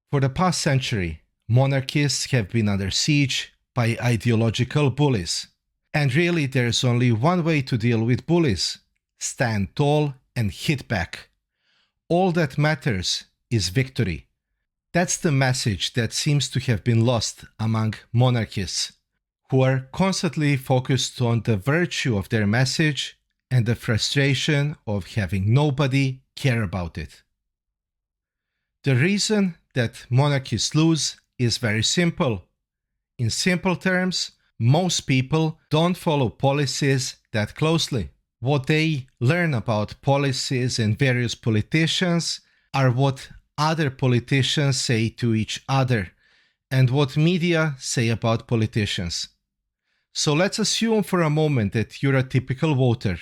For the past century, monarchists have been under siege by ideological bullies. And really, there's only one way to deal with bullies: stand tall and hit back. All that matters is victory. That's the message that seems to have been lost among monarchists, who are constantly focused on the virtue of their message and the frustration of having nobody care about it. The reason that monarchists lose is very simple. In simple terms, most people don't follow policies that closely. What they learn about policies and various politicians are what other politicians say to each other and what media say about politicians. So let's assume for a moment that you're a typical voter.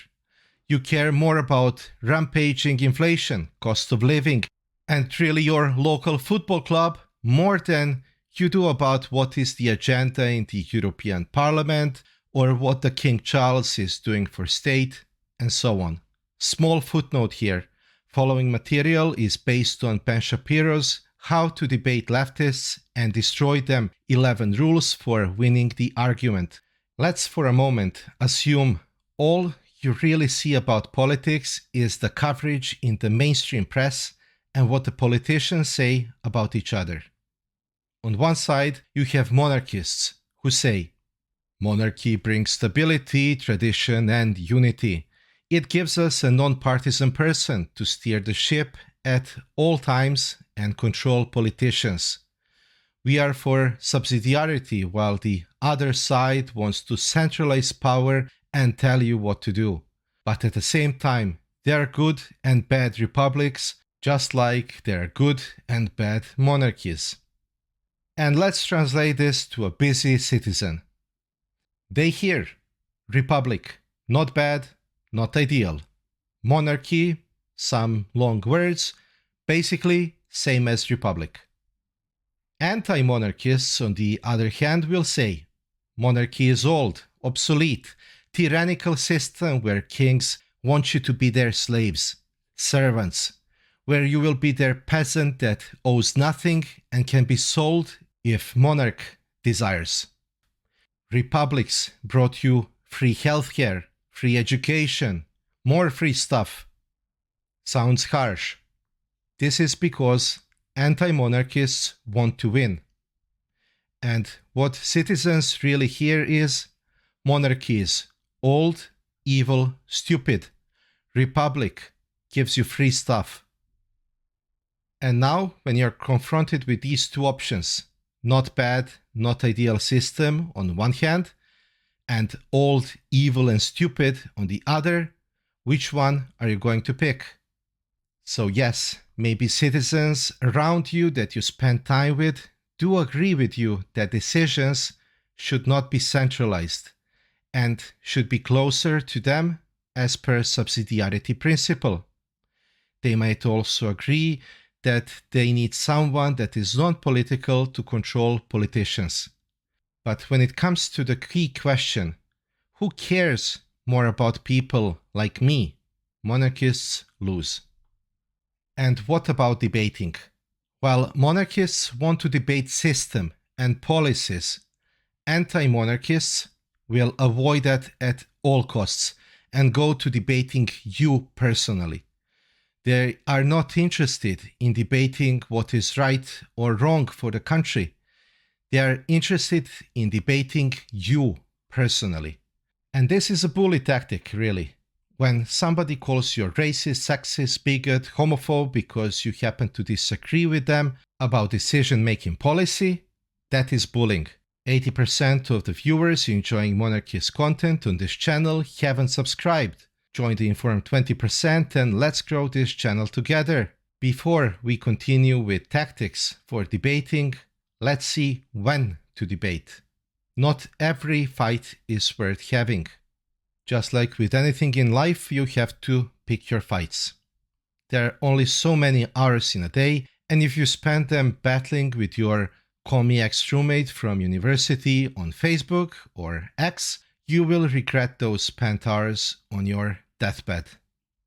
You care more about rampaging inflation, cost of living, and really your local football club more than you do about what is the agenda in the European Parliament or what the King Charles is doing for state, and so on. Small footnote here. Following material is based on Ben Shapiro's How to Debate Leftists and Destroy Them 11 Rules for Winning the Argument. Let's for a moment assume all you really see about politics is the coverage in the mainstream press and what the politicians say about each other. On one side, you have monarchists who say, monarchy brings stability, tradition, and unity. It gives us a non-partisan person to steer the ship at all times and control politicians. We are for subsidiarity, while the other side wants to centralize power and tell you what to do. But at the same time, there are good and bad republics, just like there are good and bad monarchies. And let's translate this to a busy citizen. They hear republic, not bad, not ideal. Monarchy, some long words, basically same as republic. Anti-monarchists, on the other hand, will say monarchy is old, obsolete, tyrannical system where kings want you to be their slaves, servants, where you will be their peasant that owes nothing and can be sold if monarch desires. Republics brought you free healthcare, free education, more free stuff. Sounds harsh. This is because anti-monarchists want to win. And what citizens really hear is monarchy is old, evil, stupid. Republic gives you free stuff. And now, when you're confronted with these two options, not bad, not ideal system on one hand, and old, evil, and stupid on the other, which one are you going to pick? So yes, maybe citizens around you that you spend time with do agree with you that decisions should not be centralized and should be closer to them as per subsidiarity principle. They might also agree that they need someone that is non-political to control politicians. But when it comes to the key question, who cares more about people like me? Monarchists lose. And what about debating? While monarchists want to debate system and policies, anti-monarchists will avoid that at all costs and go to debating you personally. They are not interested in debating what is right or wrong for the country. They are interested in debating you personally. And this is a bully tactic, really. When somebody calls you racist, sexist, bigot, homophobe because you happen to disagree with them about decision-making policy, that is bullying. 80% of the viewers enjoying monarchist content on this channel haven't subscribed. Join the informed 20% and let's grow this channel together. Before we continue with tactics for debating, let's see when to debate. Not every fight is worth having. Just like with anything in life, you have to pick your fights. There are only so many hours in a day, and if you spend them battling with your call me ex-roommate from university on Facebook or X, you will regret those spent hours on your deathbed.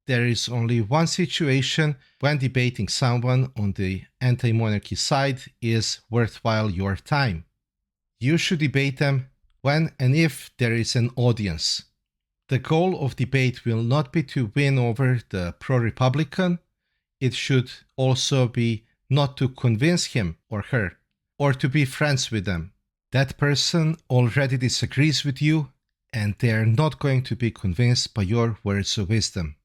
there is only one situation when debating someone on the anti-monarchy side is worthwhile your time. You should debate them when and if there is an audience. The goal of debate will not be to win over the pro-Republican. It should also be not to convince him or her, or to be friends with them. That person already disagrees with you, and they're not going to be convinced by your words of wisdom.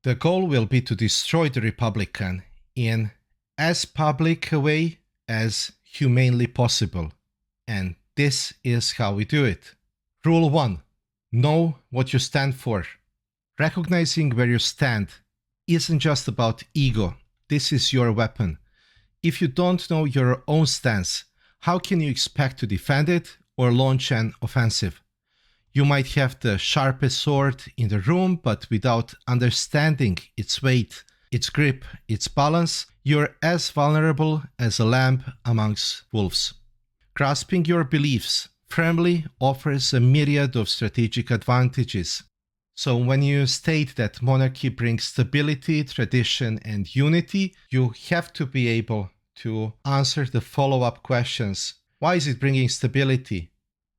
The goal will be to destroy the Republican in as public a way as humanely possible. And this is how we do it. Rule 1. Know what you stand for. Recognizing where you stand isn't just about ego. This is your weapon. If you don't know your own stance, how can you expect to defend it or launch an offensive? You might have the sharpest sword in the room, but without understanding its weight, its grip, its balance, you're as vulnerable as a lamb amongst wolves. Grasping your beliefs firmly offers a myriad of strategic advantages. So when you state that monarchy brings stability, tradition, and unity, you have to be able to answer the follow-up questions. Why is it bringing stability?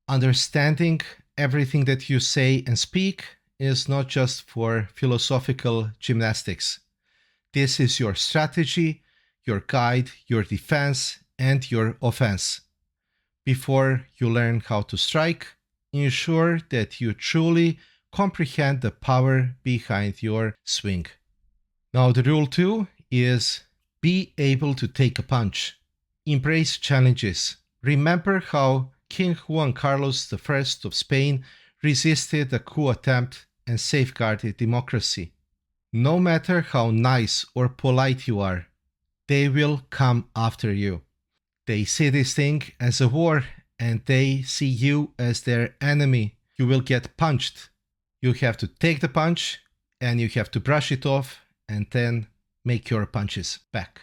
Understanding everything that you say and speak is not just for philosophical gymnastics. This is your strategy, your guide, your defense, and your offense. Before you learn how to strike, ensure that you truly comprehend the power behind your swing. Now, the rule 2 is be able to take a punch. Embrace challenges. Remember how King Juan Carlos I of Spain resisted a coup attempt and safeguarded democracy. No matter how nice or polite you are, they will come after you. They see this thing as a war and they see you as their enemy. You will get punched. You have to take the punch and you have to brush it off and then make your punches back.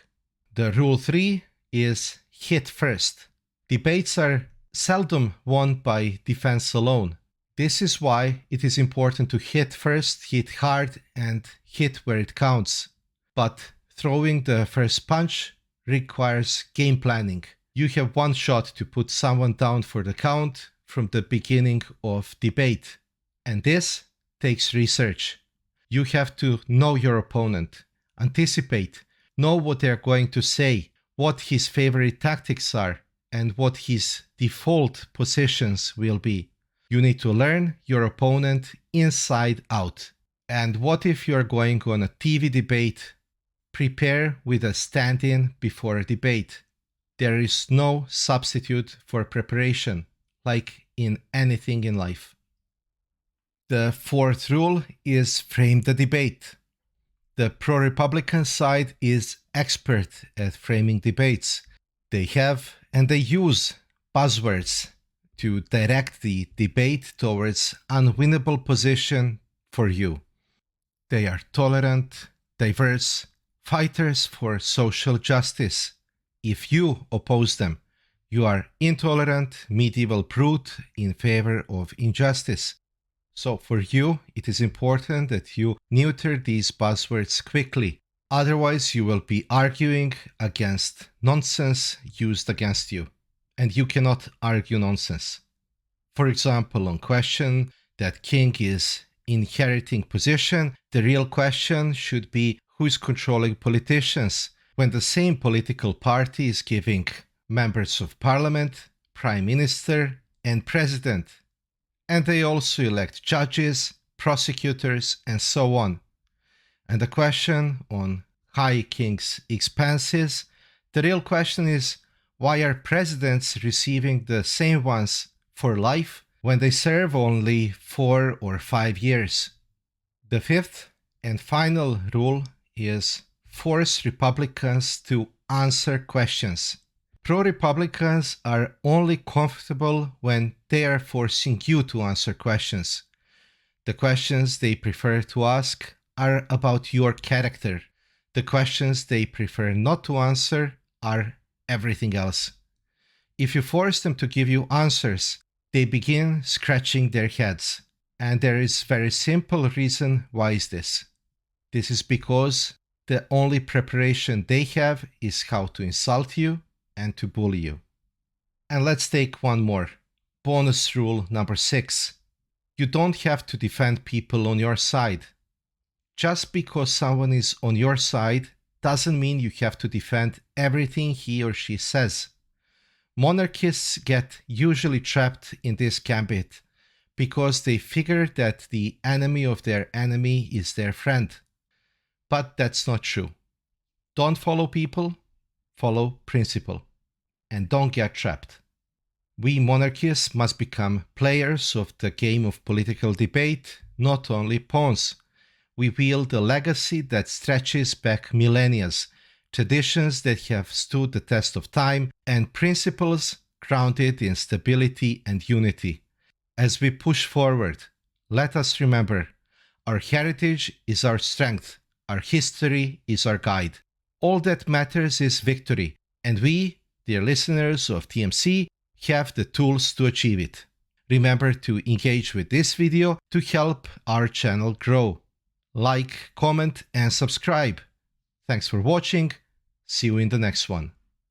The rule 3 is hit first. Debates are seldom won by defense alone. This is why it is important to hit first, hit hard, and hit where it counts. But throwing the first punch requires game planning. You have one shot to put someone down for the count from the beginning of debate. And this takes research. You have to know your opponent, anticipate, know what they're going to say, what his favorite tactics are, and what his default positions will be. You need to learn your opponent inside out. And what if you're going on a TV debate? Prepare with a stand-in before a debate. There is no substitute for preparation, like in anything in life. The 4th rule is frame the debate. The pro-Republican side is expert at framing debates. They have and they use buzzwords to direct the debate towards unwinnable position for you. They are tolerant, diverse, fighters for social justice. If you oppose them, you are intolerant, medieval brute in favor of injustice. So for you, it is important that you neuter these buzzwords quickly. Otherwise, you will be arguing against nonsense used against you. And you cannot argue nonsense. For example, on question that king is inheriting position, the real question should be who is controlling politicians when the same political party is giving members of parliament, prime minister, and president. And they also elect judges, prosecutors, and so on. And the question on high king's expenses, the real question is, why are presidents receiving the same ones for life when they serve only 4 or 5 years? The 5th and final rule is force Republicans to answer questions. Pro-Republicans are only comfortable when they are forcing you to answer questions. The questions they prefer to ask are about your character. The questions they prefer not to answer are everything else. If you force them to give you answers, they begin scratching their heads. And there is a very simple reason why is this. This is because the only preparation they have is how to insult you and to bully you. And let's take one more. Bonus rule number 6. You don't have to defend people on your side. Just because someone is on your side doesn't mean you have to defend everything he or she says. Monarchists get usually trapped in this gambit because they figure that the enemy of their enemy is their friend. But that's not true. Don't follow people, follow principle. And don't get trapped. We monarchists must become players of the game of political debate, not only pawns. We wield a legacy that stretches back millennia, traditions that have stood the test of time, and principles grounded in stability and unity. As we push forward, let us remember, our heritage is our strength, our history is our guide. All that matters is victory, and we, dear listeners of TMC, have the tools to achieve it. Remember to engage with this video to help our channel grow. Like, comment, and subscribe. Thanks for watching. See you in the next one.